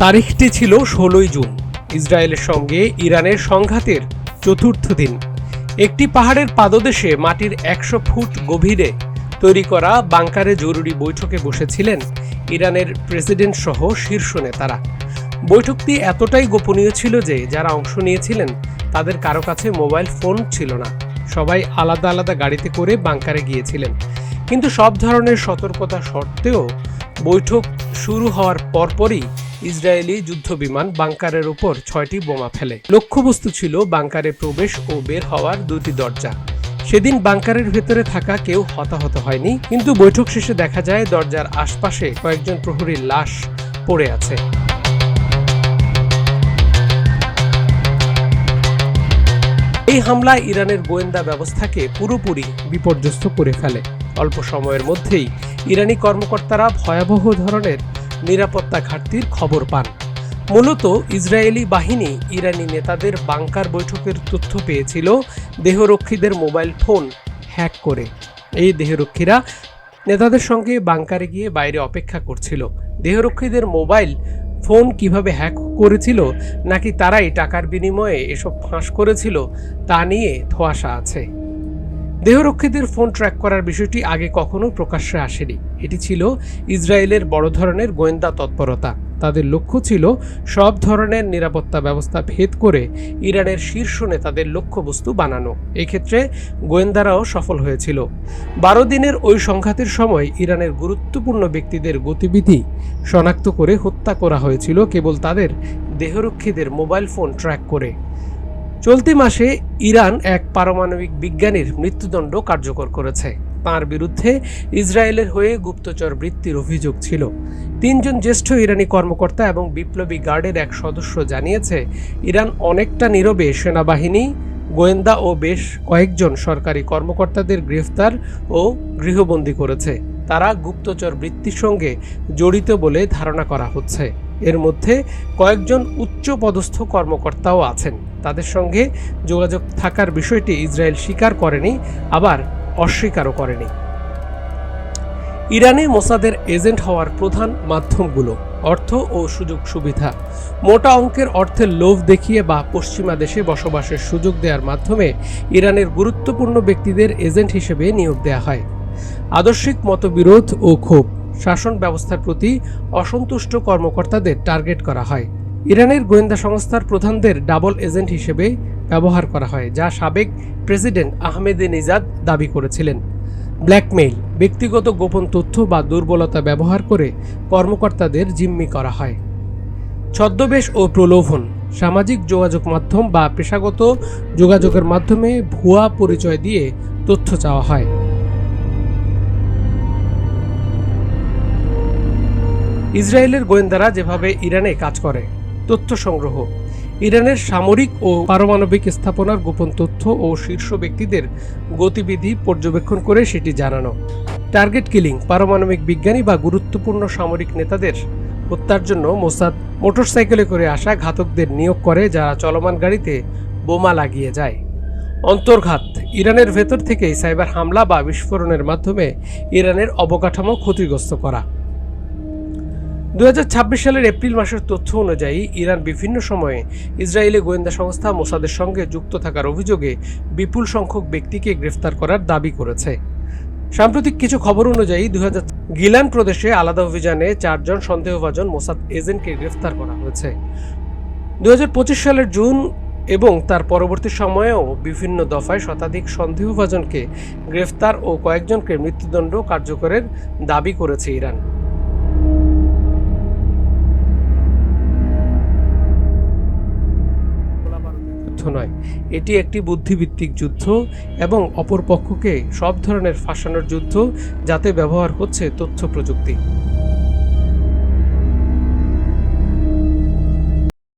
তারিখটি ছিল ১৬ই জুন, ইসরায়েলের সঙ্গে ইরানের সংঘাতের চতুর্থ দিন। একটি পাহাড়ের পাদদেশে মাটির ১০০ ফুট গভীরে তৈরি করা বাংকারে জরুরি বৈঠকে বসেছিলেন ইরানের প্রেসিডেন্ট সহ শীর্ষ নেতারা। বৈঠকটি এতটাই গোপনীয় ছিল যে যারা অংশ নিয়েছিলেন তাদের কারো কাছে মোবাইল ফোন ছিল না। সবাই আলাদা আলাদা গাড়িতে করে বাংকারে গিয়েছিলেন। কিন্তু সব ধরনের সতর্কতা সত্ত্বেও বৈঠক শুরু হওয়ার পরপরই ইসরায়েলি যুদ্ধবিমান বাংকারের উপর ৬টি বোমা ফেলে। লক্ষ্যবস্তু ছিল বাংকারে প্রবেশ ও বের হওয়ার ২টি দরজা। সেদিন বাংকারের ভেতরে থাকা কেউ হতাহত হয়নি, কিন্তু বৈঠক শেষে দেখা যায় দরজার আশপাশে কয়েকজন প্রহরীর লাশ পড়ে আছে। এই হামলা ইরানের গোয়েন্দা ব্যবস্থাকে পুরোপুরি বিপর্যস্ত করে ফেলে। অল্প সময়ের মধ্যেই ইরানি কর্মকর্তারা ভয়াবহ ধরনের নিরাপত্তা ঘাটতির খবর পান। মূলত ইসরায়েলি বাহিনী ইরানি নেতাদের বাংকার বৈঠকের তথ্য পেয়েছিল দেহরক্ষীদের মোবাইল ফোন হ্যাক করে। এই দেহরক্ষীরা নেতাদের সঙ্গে বাংকারে গিয়ে বাইরে অপেক্ষা করছিল। দেহরক্ষীদের মোবাইল ফোন কিভাবে হ্যাক করেছিল নাকি তারাই টাকার বিনিময়ে এসব ফাঁস করেছিল তা নিয়ে ধোঁয়াশা আছে। দেহরক্ষীদের ফোন ট্র্যাক করার বিষয়টি আগে কখনো প্রকাশ্যে আসেনি। এটি ছিল ইসরায়েলের বড় ধরনের গোয়েন্দা তৎপরতা। তাদের লক্ষ্য ছিল সব ধরনের নিরাপত্তা ব্যবস্থা ভেদ করে ইরানের শীর্ষ নেতাদের লক্ষ্যবস্তু বানানো। এক্ষেত্রে গোয়েন্দারাও সফল হয়েছিল। ১২ দিনের ওই সংঘাতের সময় ইরানের গুরুত্বপূর্ণ ব্যক্তিদের গতিবিধি শনাক্ত করে হত্যা করা হয়েছিল কেবল তাদের দেহরক্ষীদের মোবাইল ফোন ট্র্যাক করে। চলতি মাসে ইরান এক পারমাণবিক বিজ্ঞানীর মৃত্যুদণ্ড কার্যকর করেছে। তাঁর বিরুদ্ধে ইসরায়েলের হয়ে গুপ্তচর বৃত্তির অভিযোগ ছিল। ৩ জন জ্যেষ্ঠ ইরানি কর্মকর্তা এবং বিপ্লবী গার্ডের এক সদস্য জানিয়েছে ইরান অনেকটা নীরবে সেনাবাহিনী, গোয়েন্দা ও বেশ কয়েকজন সরকারি কর্মকর্তাদের গ্রেফতার ও গৃহবন্দী করেছে। তারা গুপ্তচর বৃত্তির সঙ্গে জড়িত বলে ধারণা করা হচ্ছে। এর মধ্যে কয়েকজন উচ্চ পদস্থ কর্মকর্তাও আছেন। তাদের সঙ্গে যোগাযোগ থাকার বিষয়টি ইসরায়েল স্বীকার করেনি, আবার অস্বীকারও করেনি। ইরানে মোসাদের এজেন্ট হওয়ার প্রধান মাধ্যমগুলো অর্থ ও সুযোগ সুবিধা। মোটা অঙ্কের অর্থের লোভ দেখিয়ে বা পশ্চিমা দেশে বসবাসের সুযোগ দেওয়ার মাধ্যমে ইরানের গুরুত্বপূর্ণ ব্যক্তিদের এজেন্ট হিসেবে নিয়োগ দেওয়া হয়। আদর্শিক মতবিরোধ ও ক্ষোভ, শাসন ব্যবস্থার প্রতি অসন্তুষ্ট কর্মকর্তাদের টার্গেট করা হয়। ইরানের গোয়েন্দা সংস্থার প্রধানদের ডাবল এজেন্ট হিসেবে ব্যবহার করা হয়, যা সাবেক প্রেসিডেন্ট আহমেদিনেজাদ দাবি করেছিলেন। ব্ল্যাকমেইল, ব্যক্তিগত গোপন তথ্য বা দুর্বলতা ব্যবহার করে কর্মকর্তাদের জিম্মি করা হয়। ছদ্মবেশ ও প্রলোভন, সামাজিক যোগাযোগ মাধ্যম বা পেশাগত যোগাযোগের মাধ্যমে ভুয়া পরিচয় দিয়ে তথ্য চাওয়া হয়। ইসরায়েলের গোয়েন্দারা যেভাবে ইরানে কাজ করে: তথ্য সংগ্রহ, ইরানের সামরিক ও পারমাণবিক স্থাপনার গোপন তথ্য ও শীর্ষ ব্যক্তিদের গতিবিধি পর্যবেক্ষণ করে সেটি জানানো। টার্গেট কিলিং, পারমাণবিক বিজ্ঞানী বা গুরুত্বপূর্ণ সামরিক নেতাদের হত্যার জন্য মোসাদ মোটরসাইকেলে করে আসা ঘাতকদের নিয়োগ করে, যারা চলমান গাড়িতে বোমা লাগিয়ে যায়। অন্তর্ঘাত, ইরানের ভেতর থেকেই সাইবার হামলা বা বিস্ফোরণের মাধ্যমে ইরানের অবকাঠামো ক্ষতিগ্রস্ত করা। ২০২৬ সালের এপ্রিল মাসের তথ্য অনুযায়ী ইরান বিভিন্ন সময়ে ইসরায়েলি গোয়েন্দা সংস্থা মোসাদের সঙ্গে যুক্ত থাকার অভিযোগে বিপুল সংখ্যক ব্যক্তিকে গ্রেফতার করার দাবি করেছে। সাম্প্রতিক কিছু খবর অনুযায়ী গিলান প্রদেশে আলাদা অভিযানে ৪ জন সন্দেহভাজন মোসাদ এজেন্টকে গ্রেফতার করা হয়েছে। ২০২৫ সালের জুন এবং তার পরবর্তী সময়েও বিভিন্ন দফায় শতাধিক সন্দেহভাজনকে গ্রেফতার ও কয়েকজনকে মৃত্যুদণ্ড কার্যকরের দাবি করেছে ইরান। নয়, এটি একটি বুদ্ধিভিত্তিক যুদ্ধ এবং অপর পক্ষকে সব ধরনের ফাঁসানোর যুদ্ধ, যাতে ব্যবহার হচ্ছে তথ্য প্রযুক্তি।